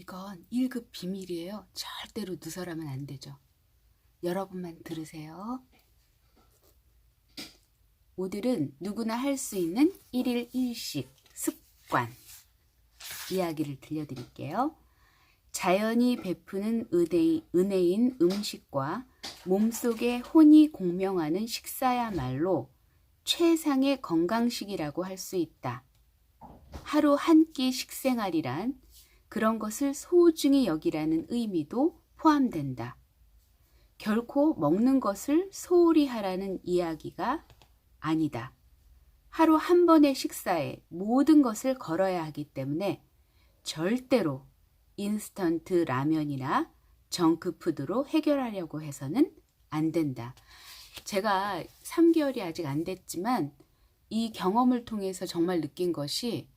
이건 1급 비밀이에요. 절대로 누설하면 안 되죠. 여러분만 들으세요. 오늘은 누구나 할 수 있는 1일 1식 습관 이야기를 들려드릴게요. 자연이 베푸는 은혜인 음식과 몸속에 혼이 공명하는 식사야말로 최상의 건강식이라고 할 수 있다. 하루 한 끼 식생활이란 그런 것을 소중히 여기라는 의미도 포함된다. 결코 먹는 것을 소홀히 하라는 이야기가 아니다. 하루 한 번의 식사에 모든 것을 걸어야 하기 때문에 절대로 인스턴트 라면이나 정크푸드로 해결하려고 해서는 안 된다. 제가 3개월이 아직 안 됐지만 이 경험을 통해서 정말 느낀 것이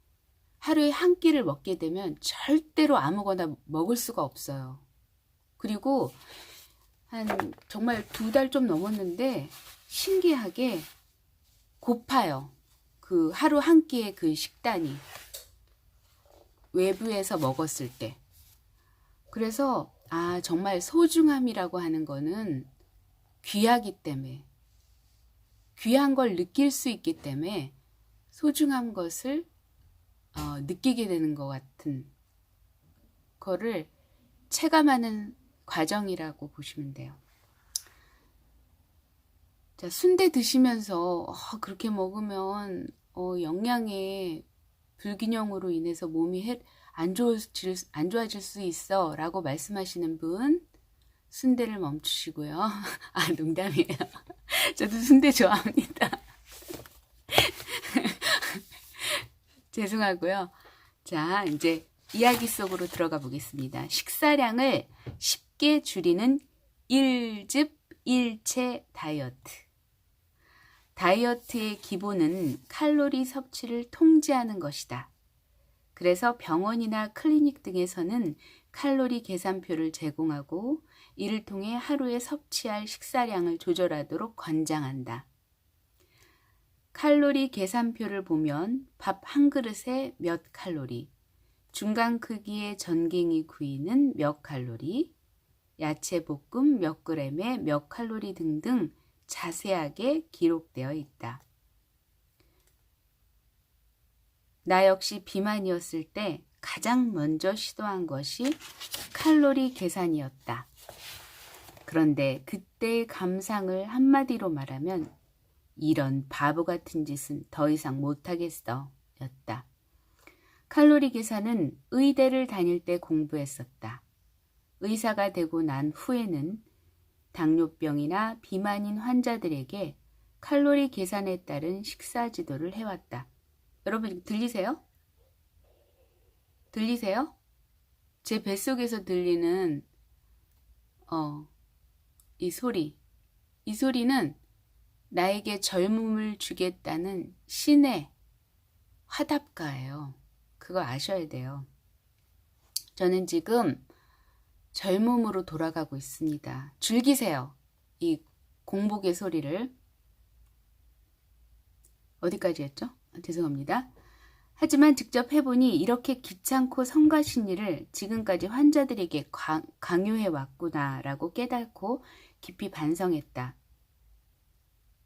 하루에 한 끼를 먹게 되면 절대로 아무거나 먹을 수가 없어요. 그리고 한 정말 2달 좀 넘었는데 신기하게 고파요. 그 하루 한 끼의 그 식단이 외부에서 먹었을 때. 그래서 정말 소중함이라고 하는 거는 귀하기 때문에, 귀한 걸 느낄 수 있기 때문에 소중한 것을 느끼게 되는 것 같은 거를 체감하는 과정이라고 보시면 돼요. 자, 순대 드시면서 그렇게 먹으면 영양의 불균형으로 인해서 몸이 안 좋아질 수 있어 라고 말씀하시는 분, 순대를 멈추시고요. 농담이에요. 저도 순대 좋아합니다. 죄송하고요. 자, 이제 이야기 속으로 들어가 보겠습니다. 식사량을 쉽게 줄이는 1즙 1채 다이어트. 다이어트의 기본은 칼로리 섭취를 통제하는 것이다. 그래서 병원이나 클리닉 등에서는 칼로리 계산표를 제공하고 이를 통해 하루에 섭취할 식사량을 조절하도록 권장한다. 칼로리 계산표를 보면 밥 한 그릇에 몇 칼로리, 중간 크기의 전갱이 구이는 몇 칼로리, 야채 볶음 몇 그램에 몇 칼로리 등등 자세하게 기록되어 있다. 나 역시 비만이었을 때 가장 먼저 시도한 것이 칼로리 계산이었다. 그런데 그때의 감상을 한마디로 말하면 이런 바보 같은 짓은 더 이상 못하겠어 였다. 칼로리 계산은 의대를 다닐 때 공부했었다. 의사가 되고 난 후에는 당뇨병이나 비만인 환자들에게 칼로리 계산에 따른 식사 지도를 해왔다. 여러분 들리세요? 들리세요? 제 뱃속에서 들리는 이 소리. 이 소리는 나에게 젊음을 주겠다는 신의 화답가예요. 그거 아셔야 돼요. 저는 지금 젊음으로 돌아가고 있습니다. 즐기세요. 이 공복의 소리를. 어디까지 했죠? 죄송합니다. 하지만 직접 해보니 이렇게 귀찮고 성가신 일을 지금까지 환자들에게 강요해왔구나라고 깨닫고 깊이 반성했다.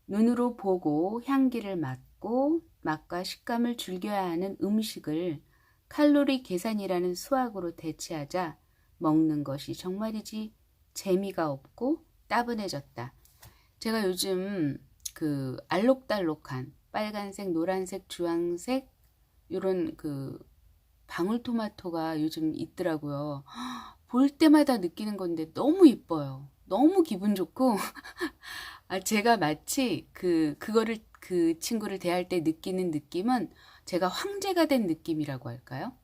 눈으로 보고 향기를 맡고 맛과 식감을 즐겨야 하는 음식을 칼로리 계산이라는 수학으로 대체하자 먹는 것이 정말이지 재미가 없고 따분해졌다. 제가 요즘 그 알록달록한 빨간색, 노란색, 주황색 이런 그 방울토마토가 요즘 있더라고요. 볼 때마다 느끼는 건데 너무 이뻐요. 너무 기분 좋고 제가 마치 그거를 그 친구를 대할 때 느끼는 느낌은 제가 황제가 된 느낌이라고 할까요?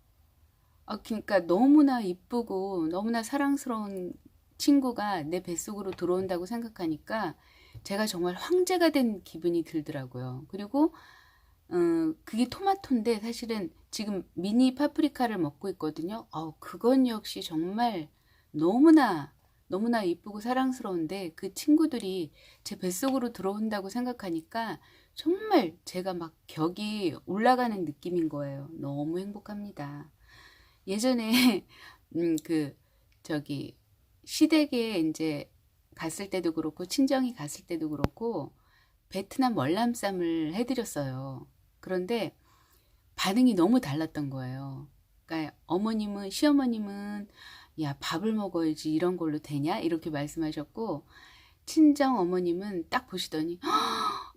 그러니까 너무나 이쁘고 너무나 사랑스러운 친구가 내 뱃속으로 들어온다고 생각하니까 제가 정말 황제가 된 기분이 들더라고요. 그리고 그게 토마토인데 사실은 지금 미니 파프리카를 먹고 있거든요. 그건 역시 정말 너무나 이쁘고 사랑스러운데 그 친구들이 제 뱃속으로 들어온다고 생각하니까 정말 제가 막 격이 올라가는 느낌인 거예요. 너무 행복합니다. 예전에 그 저기 시댁에 이제 갔을 때도 그렇고 친정이 갔을 때도 그렇고 베트남 월남쌈을 해드렸어요. 그런데 반응이 너무 달랐던 거예요. 그러니까 어머님은 시어머님은 야 밥을 먹어야지 이런 걸로 되냐 이렇게 말씀하셨고 친정 어머님은 딱 보시더니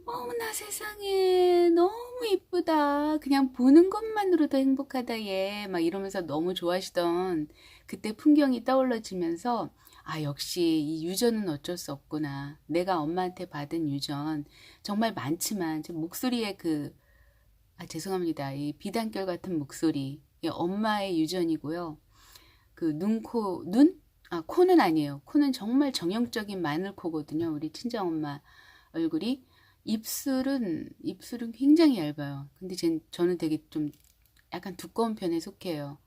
어머나 세상에 너무 이쁘다 그냥 보는 것만으로도 행복하다 얘 막 이러면서 너무 좋아하시던 그때 풍경이 떠올라지면서 아 역시 이 유전은 어쩔 수 없구나 내가 엄마한테 받은 유전 정말 많지만 제 목소리에 죄송합니다 이 비단결 같은 목소리 이 엄마의 유전이고요 그 코는 아니에요. 코는 정말 정형적인 마늘코거든요. 우리 친정엄마 얼굴이. 입술은 굉장히 얇아요. 근데 저는 되게 좀 약간 두꺼운 편에 속해요.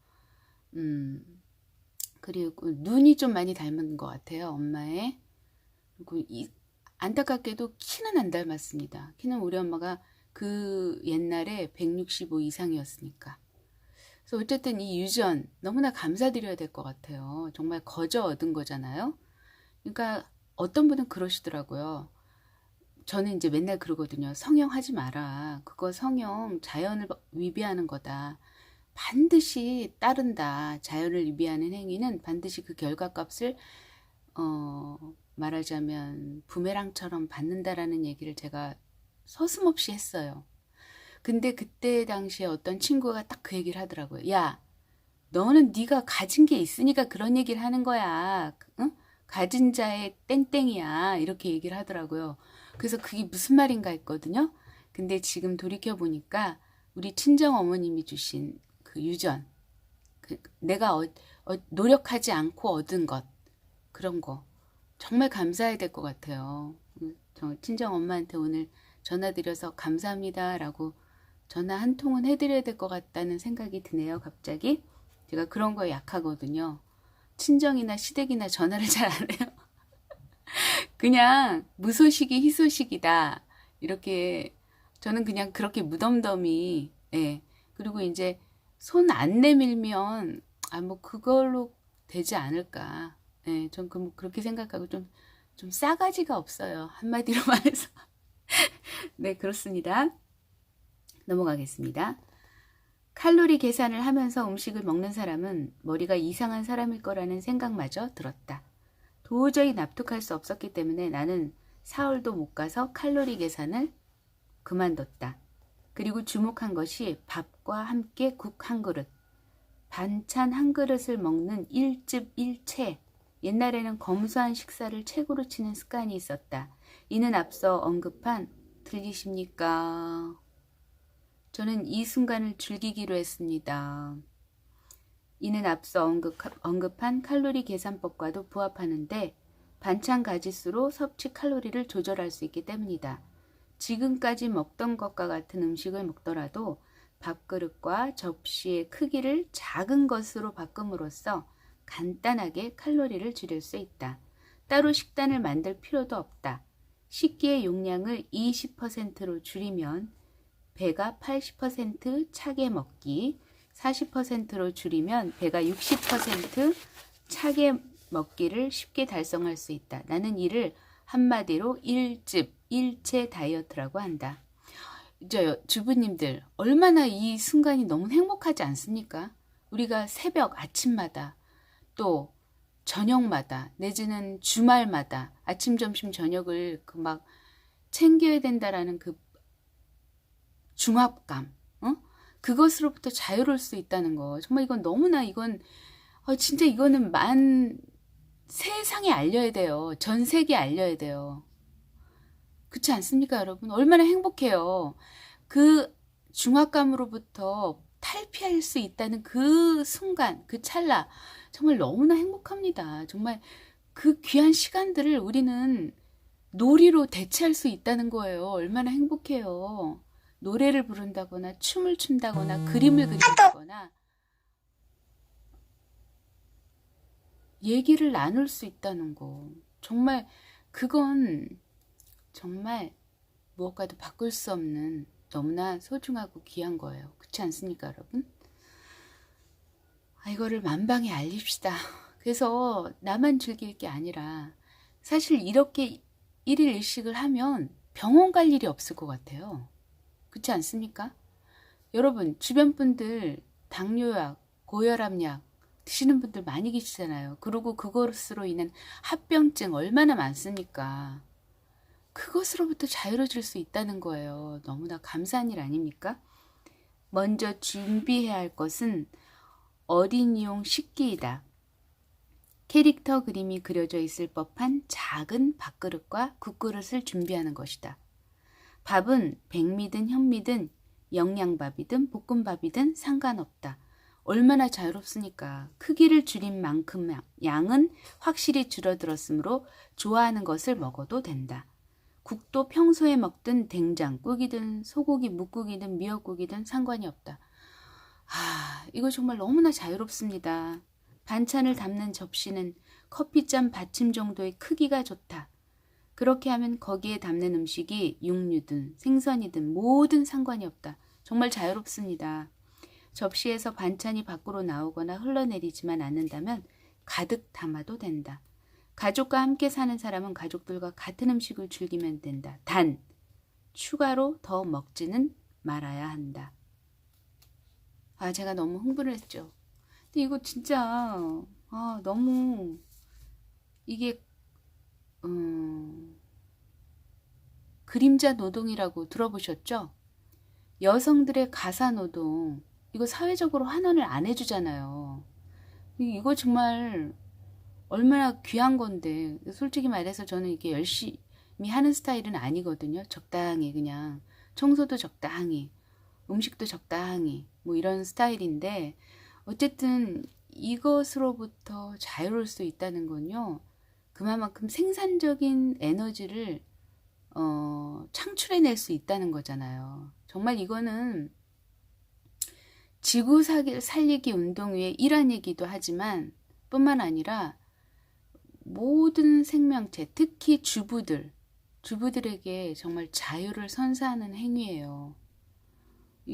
그리고 눈이 좀 많이 닮은 것 같아요. 엄마의. 그리고 안타깝게도 키는 안 닮았습니다. 키는 우리 엄마가 그 옛날에 165 이상이었으니까. 그래서 어쨌든 이 유전 너무나 감사드려야 될 것 같아요. 정말 거저 얻은 거잖아요. 그러니까 어떤 분은 그러시더라고요. 저는 이제 맨날 그러거든요. 성형하지 마라. 그거 성형 자연을 위배하는 거다. 반드시 따른다. 자연을 위배하는 행위는 반드시 그 결과값을 말하자면 부메랑처럼 받는다라는 얘기를 제가 서슴없이 했어요. 근데 그때 당시에 어떤 친구가 딱 그 얘기를 하더라고요. 야, 너는 네가 가진 게 있으니까 그런 얘기를 하는 거야. 응? 가진 자의 땡땡이야. 이렇게 얘기를 하더라고요. 그래서 그게 무슨 말인가 했거든요. 근데 지금 돌이켜 보니까 우리 친정 어머님이 주신 그 유전, 내가 노력하지 않고 얻은 것 그런 거 정말 감사해야 될 것 같아요. 저 친정 엄마한테 오늘 전화드려서 감사합니다라고 전화 한 통은 해드려야 될 것 같다는 생각이 드네요. 갑자기 제가 그런 거에 약하거든요. 친정이나 시댁이나 전화를 잘 안 해요. 그냥 무소식이 희소식이다 이렇게 저는 그냥 그렇게 무덤덤이 예. 그리고 이제 손 안 내밀면 뭐 그걸로 되지 않을까 예. 전 그렇게 생각하고 좀 싸가지가 없어요. 한마디로 말해서 네 그렇습니다. 넘어가겠습니다. 칼로리 계산을 하면서 음식을 먹는 사람은 머리가 이상한 사람일 거라는 생각마저 들었다. 도저히 납득할 수 없었기 때문에 나는 사흘도 못 가서 칼로리 계산을 그만뒀다. 그리고 주목한 것이 밥과 함께 국 한 그릇, 반찬 한 그릇을 먹는 일즙일체. 옛날에는 검소한 식사를 최고로 치는 습관이 있었다. 이는 앞서 언급한 들리십니까? 저는 이 순간을 즐기기로 했습니다. 이는 앞서 언급한 칼로리 계산법과도 부합하는데 반찬 가짓수로 섭취 칼로리를 조절할 수 있기 때문이다. 지금까지 먹던 것과 같은 음식을 먹더라도 밥그릇과 접시의 크기를 작은 것으로 바꿈으로써 간단하게 칼로리를 줄일 수 있다. 따로 식단을 만들 필요도 없다. 식기의 용량을 20%로 줄이면 배가 80% 차게 먹기, 40%로 줄이면 배가 60% 차게 먹기를 쉽게 달성할 수 있다. 나는 이를 한마디로 일체 다이어트라고 한다. 주부님들 얼마나 이 순간이 너무 행복하지 않습니까? 우리가 새벽 아침마다 또 저녁마다 내지는 주말마다 아침 점심 저녁을 막 챙겨야 된다라는 그 중압감, 그것으로부터 자유로울 수 있다는 거. 정말 진짜 이거는 세상에 알려야 돼요. 전 세계에 알려야 돼요. 그렇지 않습니까, 여러분? 얼마나 행복해요. 그 중압감으로부터 탈피할 수 있다는 그 순간, 그 찰나, 정말 너무나 행복합니다. 정말 그 귀한 시간들을 우리는 놀이로 대체할 수 있다는 거예요. 얼마나 행복해요. 노래를 부른다거나 춤을 춘다거나 그림을 그린다거나 얘기를 나눌 수 있다는 거. 정말 그건 정말 무엇과도 바꿀 수 없는 너무나 소중하고 귀한 거예요. 그렇지 않습니까, 여러분? 이거를 만방에 알립시다. 그래서 나만 즐길 게 아니라 사실 이렇게 일일 일식을 하면 병원 갈 일이 없을 것 같아요. 그렇지 않습니까? 여러분 주변 분들 당뇨약, 고혈압약 드시는 분들 많이 계시잖아요. 그리고 그것으로 인한 합병증 얼마나 많습니까? 그것으로부터 자유로워질 수 있다는 거예요. 너무나 감사한 일 아닙니까? 먼저 준비해야 할 것은 어린이용 식기이다. 캐릭터 그림이 그려져 있을 법한 작은 밥그릇과 국그릇을 준비하는 것이다. 밥은 백미든 현미든 영양밥이든 볶음밥이든 상관없다. 얼마나 자유롭습니까? 크기를 줄인 만큼 양은 확실히 줄어들었으므로 좋아하는 것을 먹어도 된다. 국도 평소에 먹던 된장국이든 소고기 묵국이든 미역국이든 상관이 없다. 이거 정말 너무나 자유롭습니다. 반찬을 담는 접시는 커피잔 받침 정도의 크기가 좋다. 그렇게 하면 거기에 담는 음식이 육류든 생선이든 뭐든 상관이 없다. 정말 자유롭습니다. 접시에서 반찬이 밖으로 나오거나 흘러내리지만 않는다면 가득 담아도 된다. 가족과 함께 사는 사람은 가족들과 같은 음식을 즐기면 된다. 단, 추가로 더 먹지는 말아야 한다. 제가 너무 흥분을 했죠. 근데 이거 진짜 너무 이게 그림자 노동이라고 들어보셨죠? 여성들의 가사 노동 이거 사회적으로 환원을 안 해주잖아요. 이거 정말 얼마나 귀한 건데 솔직히 말해서 저는 이게 열심히 하는 스타일은 아니거든요. 적당히 그냥 청소도 적당히 음식도 적당히 뭐 이런 스타일인데 어쨌든 이것으로부터 자유로울 수 있다는 건요. 그만큼 생산적인 에너지를 창출해낼 수 있다는 거잖아요. 정말 이거는 지구 살리기 운동회의 일환이기도 하지만 뿐만 아니라 모든 생명체, 특히 주부들에게 정말 자유를 선사하는 행위예요.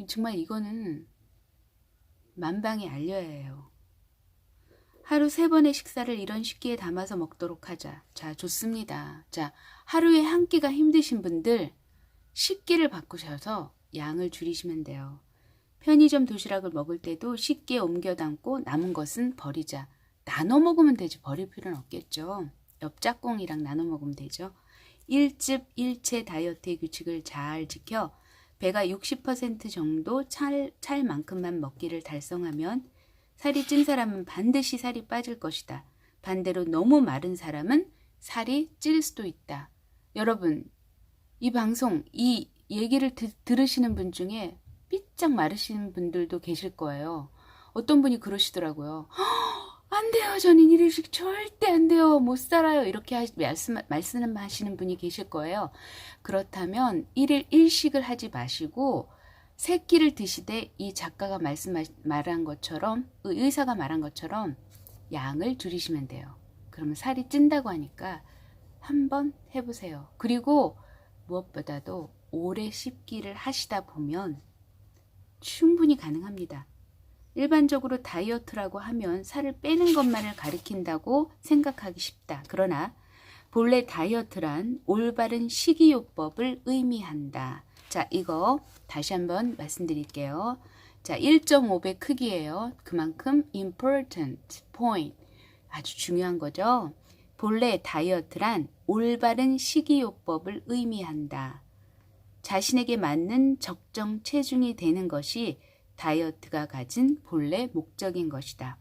정말 이거는 만방에 알려야 해요. 하루 3번의 식사를 이런 식기에 담아서 먹도록 하자. 자, 좋습니다. 자, 하루에 한 끼가 힘드신 분들 식기를 바꾸셔서 양을 줄이시면 돼요. 편의점 도시락을 먹을 때도 식기에 옮겨 담고 남은 것은 버리자. 나눠 먹으면 되지 버릴 필요는 없겠죠. 옆짝꿍이랑 나눠 먹으면 되죠. 1집 1채 다이어트의 규칙을 잘 지켜 배가 60% 정도 찰 만큼만 먹기를 달성하면 살이 찐 사람은 반드시 살이 빠질 것이다. 반대로 너무 마른 사람은 살이 찔 수도 있다. 여러분, 이 방송, 이 얘기를 들으시는 분 중에 삐짝 마르시는 분들도 계실 거예요. 어떤 분이 그러시더라고요. 안 돼요. 저는 일일식 절대 안 돼요. 못 살아요. 이렇게 말씀하시는 분이 계실 거예요. 그렇다면 일일 일식을 하지 마시고 세 끼를 드시되 이 작가가 말한 것처럼 의사가 말한 것처럼 양을 줄이시면 돼요. 그러면 살이 찐다고 하니까 한번 해보세요. 그리고 무엇보다도 오래 씹기를 하시다 보면 충분히 가능합니다. 일반적으로 다이어트라고 하면 살을 빼는 것만을 가리킨다고 생각하기 쉽다. 그러나 본래 다이어트란 올바른 식이요법을 의미한다. 자, 이거 다시 한번 말씀드릴게요. 자, 1.5배 크기예요. 그만큼 important point. 아주 중요한 거죠. 본래 다이어트란 올바른 식이요법을 의미한다. 자신에게 맞는 적정 체중이 되는 것이 다이어트가 가진 본래 목적인 것이다.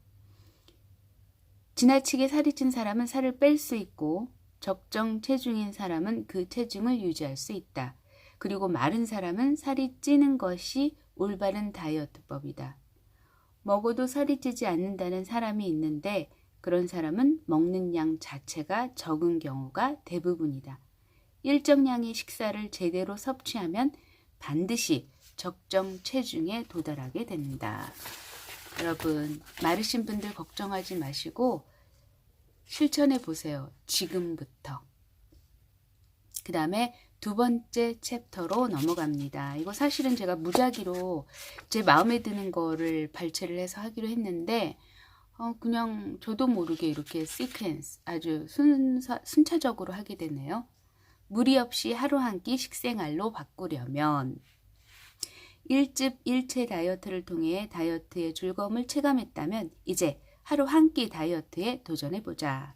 지나치게 살이 찐 사람은 살을 뺄 수 있고 적정 체중인 사람은 그 체중을 유지할 수 있다. 그리고 마른 사람은 살이 찌는 것이 올바른 다이어트법이다. 먹어도 살이 찌지 않는다는 사람이 있는데 그런 사람은 먹는 양 자체가 적은 경우가 대부분이다. 일정량의 식사를 제대로 섭취하면 반드시 적정 체중에 도달하게 된다. 여러분, 마르신 분들 걱정하지 마시고 실천해 보세요. 지금부터. 그 다음에 두 번째 챕터로 넘어갑니다. 이거 사실은 제가 무작위로 제 마음에 드는 거를 발췌를 해서 하기로 했는데 그냥 저도 모르게 이렇게 시퀀스 아주 순차적으로 하게 되네요. 무리 없이 하루 한 끼 식생활로 바꾸려면 일집 일체 다이어트를 통해 다이어트의 즐거움을 체감했다면 이제 하루 한 끼 다이어트에 도전해보자.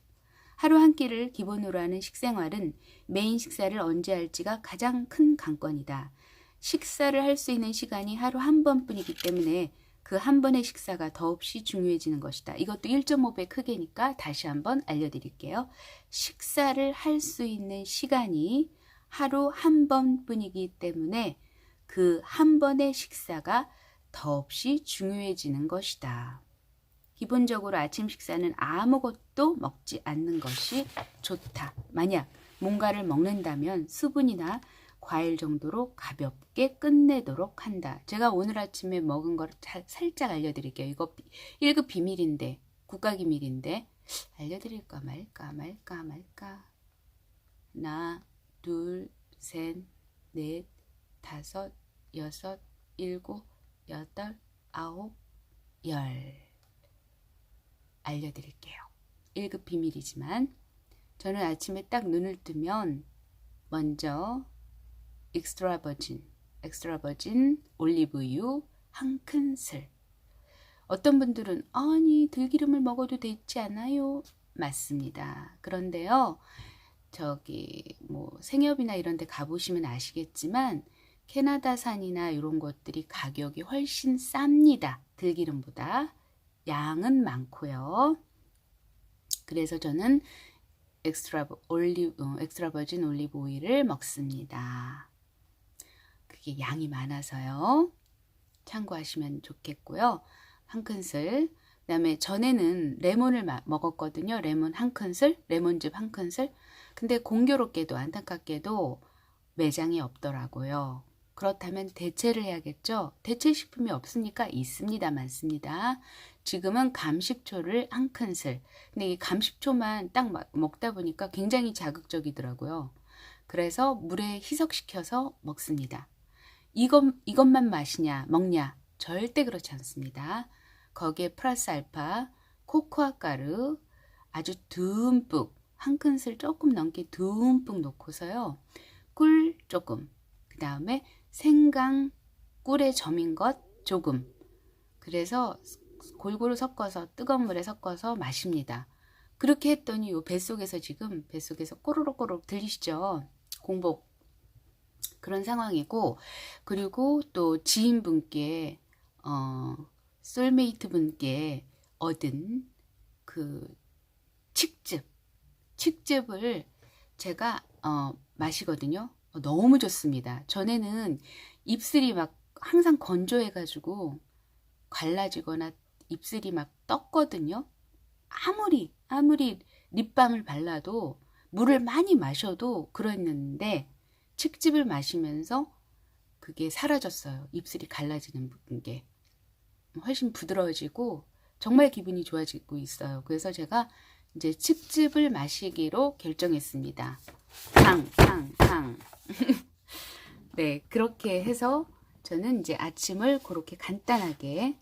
하루 한 끼를 기본으로 하는 식생활은 메인 식사를 언제 할지가 가장 큰 관건이다. 식사를 할 수 있는 시간이 하루 한 번뿐이기 때문에 그 한 번의 식사가 더없이 중요해지는 것이다. 이것도 1.5배 크게니까 다시 한번 알려드릴게요. 식사를 할 수 있는 시간이 하루 한 번뿐이기 때문에 그 한 번의 식사가 더없이 중요해지는 것이다. 기본적으로 아침 식사는 아무것도 먹지 않는 것이 좋다. 만약 뭔가를 먹는다면 수분이나 과일 정도로 가볍게 끝내도록 한다. 제가 오늘 아침에 먹은 거를 살짝 알려드릴게요. 이거 1급 비밀인데, 국가기밀인데 알려드릴까 말까. 하나, 둘, 셋, 넷, 다섯, 여섯, 일곱, 여덟, 아홉, 열. 알려드릴게요. 1급 비밀이지만 저는 아침에 딱 눈을 뜨면 먼저 엑스트라 버진 올리브유 한 큰술. 어떤 분들은 아니 들기름을 먹어도 되지 않아요? 맞습니다. 그런데요, 저기 뭐 생협이나 이런 데 가보시면 아시겠지만 캐나다산이나 이런 것들이 가격이 훨씬 쌉니다. 들기름보다. 양은 많고요. 그래서 저는 엑스트라 버진 올리브 오일을 먹습니다. 그게 양이 많아서요. 참고하시면 좋겠고요. 한 큰술. 그 다음에 전에는 레몬을 먹었거든요. 레몬 한 큰술, 레몬즙 한 큰술. 근데 공교롭게도 안타깝게도 매장에 없더라고요. 그렇다면 대체를 해야겠죠. 대체 식품이 없으니까 있습니다. 많습니다. 지금은 감식초를 한 큰술. 근데 이 감식초만 딱 먹다 보니까 굉장히 자극적이더라고요. 그래서 물에 희석시켜서 먹습니다. 이것만 먹냐? 절대 그렇지 않습니다. 거기에 플러스 알파 코코아 가루 아주 듬뿍, 한 큰술 조금 넘게 듬뿍 넣고서요. 꿀 조금, 그 다음에 생강 꿀에 점인 것 조금. 그래서 골고루 섞어서 뜨거운 물에 섞어서 마십니다. 그렇게 했더니 요 뱃속에서 꼬르륵꼬르륵 들리시죠? 공복. 그런 상황이고, 그리고 또 지인분께 솔메이트 분께 얻은 그 칡즙을 제가 마시거든요. 너무 좋습니다. 전에는 입술이 막 항상 건조해가지고 갈라지거나 입술이 막 떴거든요. 아무리 립밤을 발라도 물을 많이 마셔도 그랬는데 칡즙을 마시면서 그게 사라졌어요. 입술이 갈라지는 게 훨씬 부드러워지고 정말 기분이 좋아지고 있어요. 그래서 제가 이제 칡즙을 마시기로 결정했습니다. 탕. 네, 그렇게 해서 저는 이제 아침을 그렇게 간단하게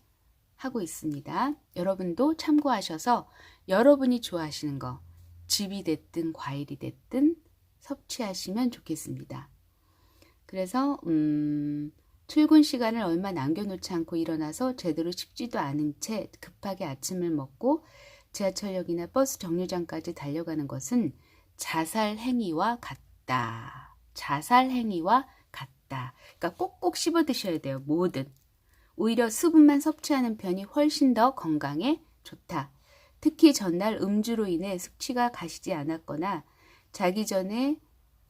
하고 있습니다. 여러분도 참고하셔서 여러분이 좋아하시는 거, 즙이 됐든 과일이 됐든 섭취하시면 좋겠습니다. 그래서 출근 시간을 얼마 남겨놓지 않고 일어나서 제대로 씹지도 않은 채 급하게 아침을 먹고 지하철역이나 버스 정류장까지 달려가는 것은 자살 행위와 같다. 그러니까 꼭꼭 씹어 드셔야 돼요. 뭐든. 오히려 수분만 섭취하는 편이 훨씬 더 건강에 좋다. 특히 전날 음주로 인해 숙취가 가시지 않았거나 자기 전에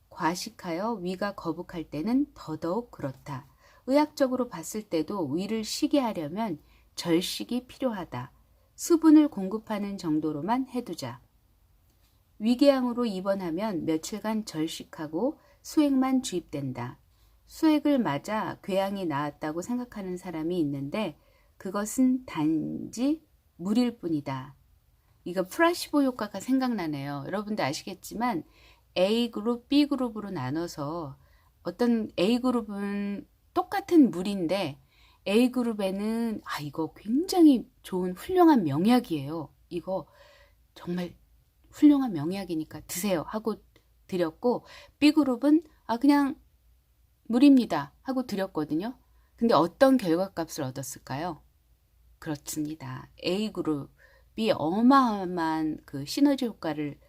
과식하여 위가 거북할 때는 더더욱 그렇다. 의학적으로 봤을 때도 위를 쉬게 하려면 절식이 필요하다. 수분을 공급하는 정도로만 해두자. 위궤양으로 입원하면 며칠간 절식하고 수액만 주입된다. 수액을 맞아 궤양이 나았다고 생각하는 사람이 있는데 그것은 단지 물일 뿐이다. 이거 플라시보 효과가 생각나네요. 여러분도 아시겠지만 A그룹, B그룹으로 나눠서 어떤 A그룹은 똑같은 물인데 A그룹에는 이거 굉장히 좋은 훌륭한 명약이에요. 이거 정말 훌륭한 명약이니까 드세요 하고 드렸고, B그룹은 그냥 물입니다 하고 드렸거든요. 근데 어떤 결과값을 얻었을까요? 그렇습니다. A그룹이 어마어마한 그 시너지 효과를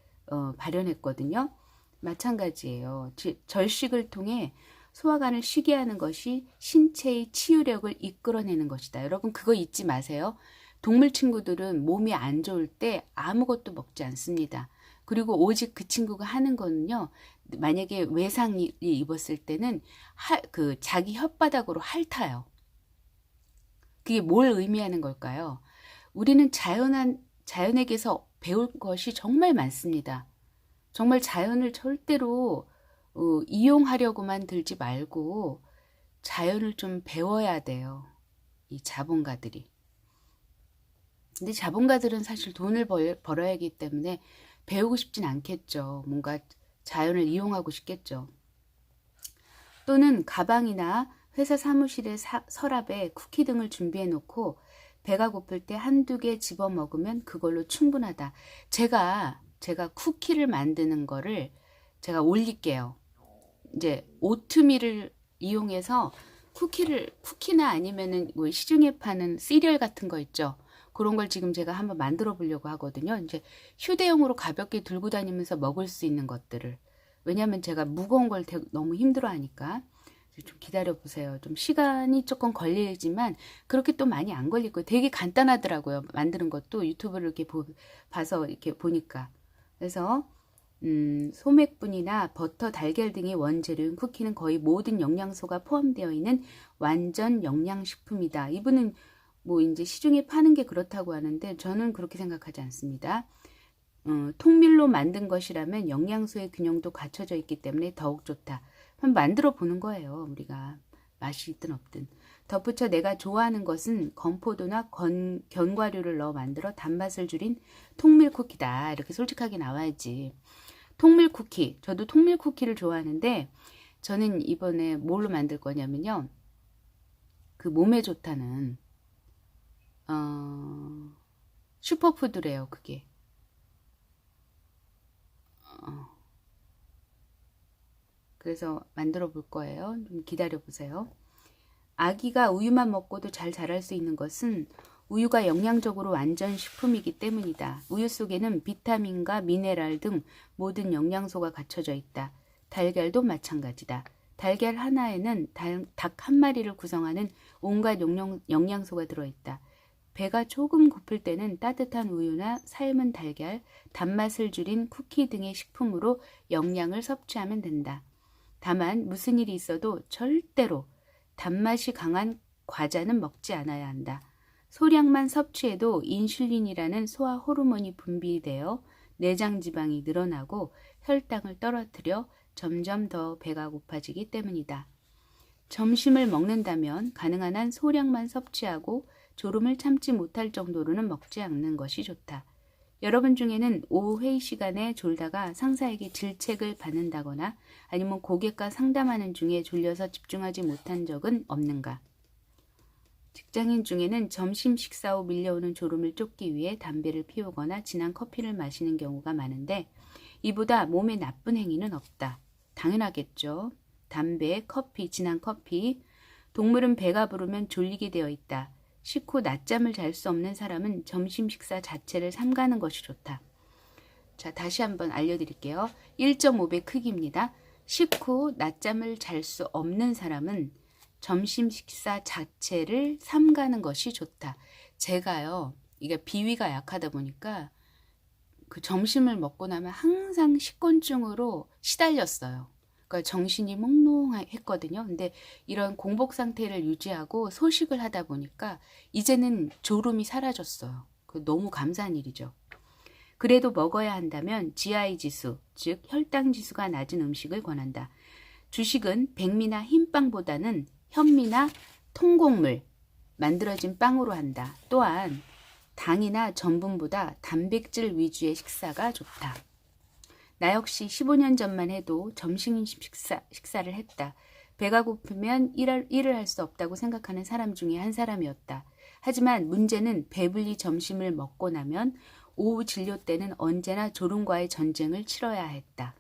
발현했거든요. 마찬가지예요. 절식을 통해 소화관을 쉬게 하는 것이 신체의 치유력을 이끌어내는 것이다. 여러분 그거 잊지 마세요. 동물 친구들은 몸이 안 좋을 때 아무것도 먹지 않습니다. 그리고 오직 그 친구가 하는 거는요. 만약에 외상을 입었을 때는 그 자기 혓바닥으로 핥아요. 그게 뭘 의미하는 걸까요? 우리는 자연에게서 배울 것이 정말 많습니다. 정말 자연을 절대로 이용하려고만 들지 말고 자연을 좀 배워야 돼요. 이 자본가들이. 근데 자본가들은 사실 돈을 벌어야 하기 때문에 배우고 싶진 않겠죠. 뭔가 자연을 이용하고 싶겠죠. 또는 가방이나 회사 사무실의 서랍에 쿠키 등을 준비해 놓고 배가 고플 때 한두 개 집어 먹으면 그걸로 충분하다. 제가 쿠키를 만드는 거를 제가 올릴게요. 이제 오트밀을 이용해서 쿠키나 아니면은 뭐 시중에 파는 시리얼 같은 거 있죠. 그런 걸 지금 제가 한번 만들어 보려고 하거든요. 이제 휴대용으로 가볍게 들고 다니면서 먹을 수 있는 것들을. 왜냐면 제가 무거운 걸 너무 힘들어 하니까. 좀 기다려 보세요. 좀 시간이 조금 걸리지만 그렇게 또 많이 안 걸릴 거예요. 되게 간단하더라고요. 만드는 것도 유튜브를 이렇게 봐서 이렇게 보니까. 그래서 소맥분이나 버터, 달걀 등의 원재료인 쿠키는 거의 모든 영양소가 포함되어 있는 완전 영양식품이다. 이분은 뭐 이제 시중에 파는 게 그렇다고 하는데 저는 그렇게 생각하지 않습니다. 통밀로 만든 것이라면 영양소의 균형도 갖춰져 있기 때문에 더욱 좋다. 한번 만들어 보는 거예요. 우리가 맛이 있든 없든. 덧붙여 내가 좋아하는 것은 건포도나 견과류를 넣어 만들어 단맛을 줄인 통밀 쿠키다. 이렇게 솔직하게 나와야지. 통밀 쿠키. 저도 통밀 쿠키를 좋아하는데 저는 이번에 뭘로 만들 거냐면요. 그 몸에 좋다는 슈퍼푸드래요. 그게. 그래서 만들어 볼 거예요. 좀 기다려 보세요. 아기가 우유만 먹고도 잘 자랄 수 있는 것은 우유가 영양적으로 완전 식품이기 때문이다. 우유 속에는 비타민과 미네랄 등 모든 영양소가 갖춰져 있다. 달걀도 마찬가지다. 달걀 하나에는 닭 한 마리를 구성하는 온갖 영양소가 들어있다. 배가 조금 고플 때는 따뜻한 우유나 삶은 달걀, 단맛을 줄인 쿠키 등의 식품으로 영양을 섭취하면 된다. 다만 무슨 일이 있어도 절대로 단맛이 강한 과자는 먹지 않아야 한다. 소량만 섭취해도 인슐린이라는 소화 호르몬이 분비되어 내장 지방이 늘어나고 혈당을 떨어뜨려 점점 더 배가 고파지기 때문이다. 점심을 먹는다면 가능한 한 소량만 섭취하고 졸음을 참지 못할 정도로는 먹지 않는 것이 좋다. 여러분 중에는 오후 회의 시간에 졸다가 상사에게 질책을 받는다거나 아니면 고객과 상담하는 중에 졸려서 집중하지 못한 적은 없는가? 직장인 중에는 점심 식사 후 밀려오는 졸음을 쫓기 위해 담배를 피우거나 진한 커피를 마시는 경우가 많은데 이보다 몸에 나쁜 행위는 없다. 당연하겠죠. 담배, 커피, 진한 커피. 동물은 배가 부르면 졸리게 되어 있다. 식후 낮잠을 잘 수 없는 사람은 점심 식사 자체를 삼가는 것이 좋다. 자, 다시 한번 알려드릴게요. 1.5배 크기입니다. 식후 낮잠을 잘 수 없는 사람은 점심 식사 자체를 삼가는 것이 좋다. 제가요, 이게 비위가 약하다 보니까 그 점심을 먹고 나면 항상 식곤증으로 시달렸어요. 그러니까 정신이 몽롱했거든요. 근데 이런 공복 상태를 유지하고 소식을 하다 보니까 이제는 졸음이 사라졌어요. 너무 감사한 일이죠. 그래도 먹어야 한다면 GI 지수, 즉 혈당 지수가 낮은 음식을 권한다. 주식은 백미나 흰빵보다는 현미나 통곡물, 만들어진 빵으로 한다. 또한 당이나 전분보다 단백질 위주의 식사가 좋다. 나 역시 15년 전만 해도 점심 식사를 했다. 배가 고프면 일을 할 수 없다고 생각하는 사람 중에 한 사람이었다. 하지만 문제는 배불리 점심을 먹고 나면 오후 진료 때는 언제나 졸음과의 전쟁을 치러야 했다.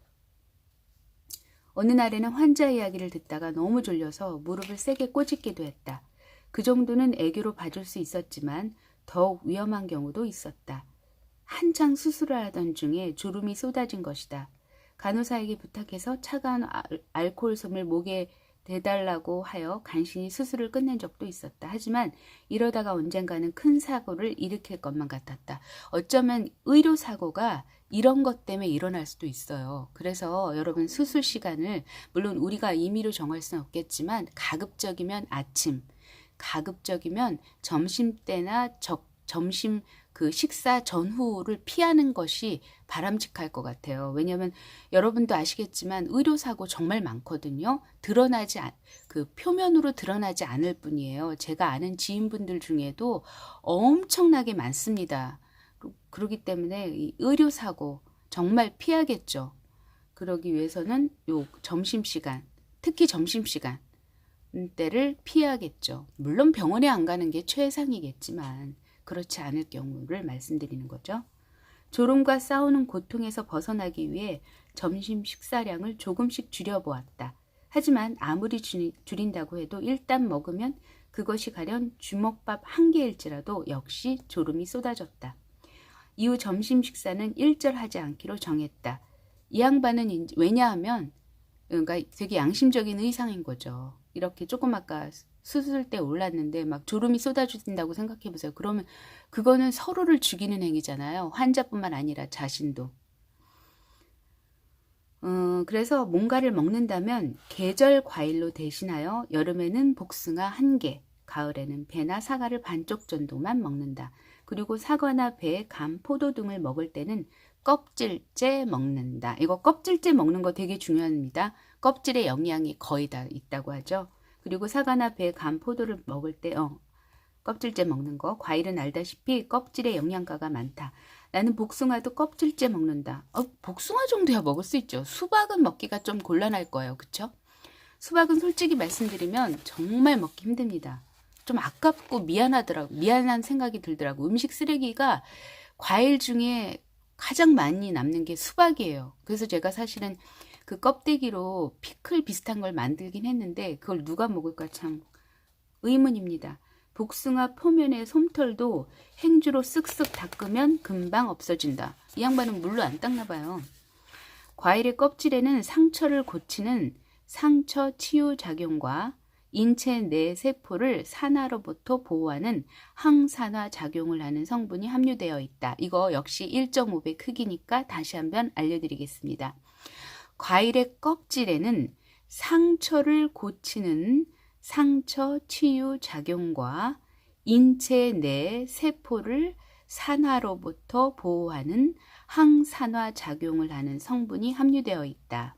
어느 날에는 환자 이야기를 듣다가 너무 졸려서 무릎을 세게 꼬집기도 했다. 그 정도는 애교로 봐줄 수 있었지만 더욱 위험한 경우도 있었다. 한창 수술을 하던 중에 졸음이 쏟아진 것이다. 간호사에게 부탁해서 차가운 알코올솜을 목에 대달라고 하여 간신히 수술을 끝낸 적도 있었다. 하지만 이러다가 언젠가는 큰 사고를 일으킬 것만 같았다. 어쩌면 의료사고가 이런 것 때문에 일어날 수도 있어요. 그래서 여러분 수술 시간을 물론 우리가 임의로 정할 수는 없겠지만 가급적이면 아침, 가급적이면 점심때나 점심 그 식사 전후를 피하는 것이 바람직할 것 같아요. 왜냐하면 여러분도 아시겠지만 의료사고 정말 많거든요. 그 표면으로 드러나지 않을 뿐이에요. 제가 아는 지인분들 중에도 엄청나게 많습니다. 그렇기 때문에 이 의료사고 정말 피하겠죠. 그러기 위해서는 요 점심시간, 특히 점심시간 때를 피하겠죠. 물론 병원에 안 가는 게 최상이겠지만 그렇지 않을 경우를 말씀드리는 거죠. 졸음과 싸우는 고통에서 벗어나기 위해 점심 식사량을 조금씩 줄여보았다. 하지만 아무리 줄인다고 해도 일단 먹으면 그것이 가련 주먹밥 한 개일지라도 역시 졸음이 쏟아졌다. 이후 점심 식사는 일절하지 않기로 정했다. 이 양반은 왜냐하면 그러니까 되게 양심적인 의상인 거죠. 이렇게 조금 아까 수술 때 올랐는데 막 졸음이 쏟아진다고 생각해 보세요. 그러면 그거는 서로를 죽이는 행위잖아요. 환자뿐만 아니라 자신도. 그래서 뭔가를 먹는다면 계절 과일로 대신하여 여름에는 복숭아 1개, 가을에는 배나 사과를 반쪽 정도만 먹는다. 그리고 사과나 배, 감, 포도 등을 먹을 때는 껍질째 먹는다. 이거 껍질째 먹는 거 되게 중요합니다. 껍질에 영양이 거의 다 있다고 하죠. 그리고 사과나 배, 감, 포도를 먹을 때 껍질째 먹는 거. 과일은 알다시피 껍질에 영양가가 많다. 나는 복숭아도 껍질째 먹는다. 복숭아 정도야 먹을 수 있죠. 수박은 먹기가 좀 곤란할 거예요. 그쵸? 수박은 솔직히 말씀드리면 정말 먹기 힘듭니다. 좀 아깝고 미안한 생각이 들더라고. 음식 쓰레기가 과일 중에 가장 많이 남는 게 수박이에요. 그래서 제가 사실은 그 껍데기로 피클 비슷한 걸 만들긴 했는데 그걸 누가 먹을까 참 의문입니다. 복숭아 표면의 솜털도 행주로 쓱쓱 닦으면 금방 없어진다. 이 양반은 물로 안 닦나 봐요. 과일의 껍질에는 상처를 고치는 상처 치유 작용과 인체 내 세포를 산화로부터 보호하는 항산화 작용을 하는 성분이 함유되어 있다. 이거 역시 1.5배 크기니까 다시 한번 알려드리겠습니다. 과일의 껍질에는 상처를 고치는 상처 치유 작용과 인체 내 세포를 산화로부터 보호하는 항산화 작용을 하는 성분이 함유되어 있다.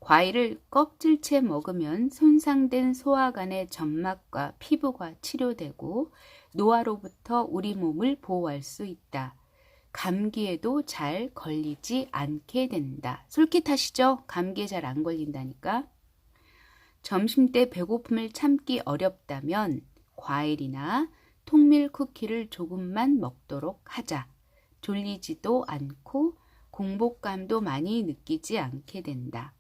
과일을 껍질째 먹으면 손상된 소화관의 점막과 피부가 치료되고 노화로부터 우리 몸을 보호할 수 있다. 감기에도 잘 걸리지 않게 된다. 솔깃하시죠? 감기에 잘 안 걸린다니까. 점심때 배고픔을 참기 어렵다면 과일이나 통밀 쿠키를 조금만 먹도록 하자. 졸리지도 않고 공복감도 많이 느끼지 않게 된다.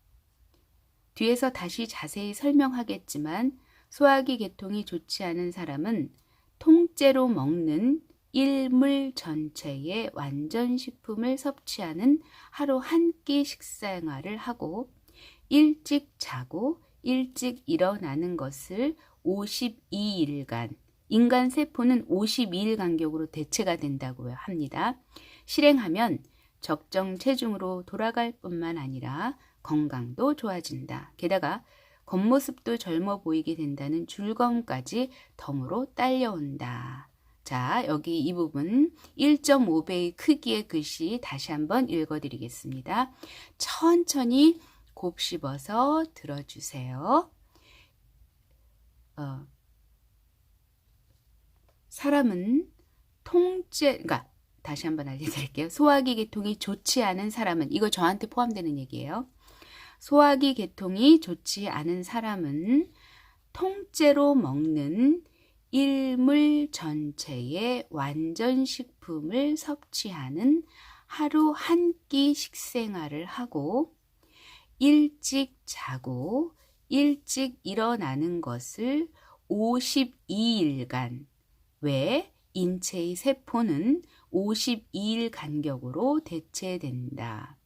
뒤에서 다시 자세히 설명하겠지만 소화기 계통이 좋지 않은 사람은 통째로 먹는 일물 전체의 완전 식품을 섭취하는 하루 한 끼 식생활을 하고 일찍 자고 일찍 일어나는 것을 52일간, 인간 세포는 52일 간격으로 대체가 된다고 합니다. 실행하면 적정 체중으로 돌아갈 뿐만 아니라 건강도 좋아진다. 게다가 겉모습도 젊어 보이게 된다는 즐거움까지 덤으로 딸려온다. 자, 여기 이 부분 1.5배의 크기의 글씨 다시 한번 읽어드리겠습니다. 천천히 곱씹어서 들어주세요. 사람은 그러니까 다시 한번 알려드릴게요. 소화기 계통이 좋지 않은 사람은, 이거 저한테 포함되는 얘기예요. 소화기 계통이 좋지 않은 사람은 통째로 먹는 일물 전체의 완전 식품을 섭취하는 하루 한 끼 식생활을 하고 일찍 자고 일찍 일어나는 것을 52일간, 왜 인체의 세포는 52일 간격으로 대체된다.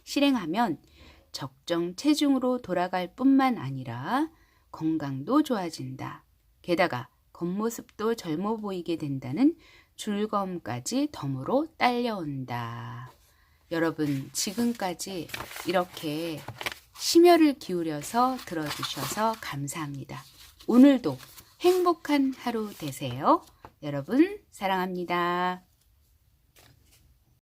실행하면 적정 체중으로 돌아갈 뿐만 아니라 건강도 좋아진다. 게다가 겉모습도 젊어 보이게 된다는 즐거움까지 덤으로 딸려온다. 여러분, 지금까지 이렇게 심혈을 기울여서 들어주셔서 감사합니다. 오늘도 행복한 하루 되세요. 여러분, 사랑합니다.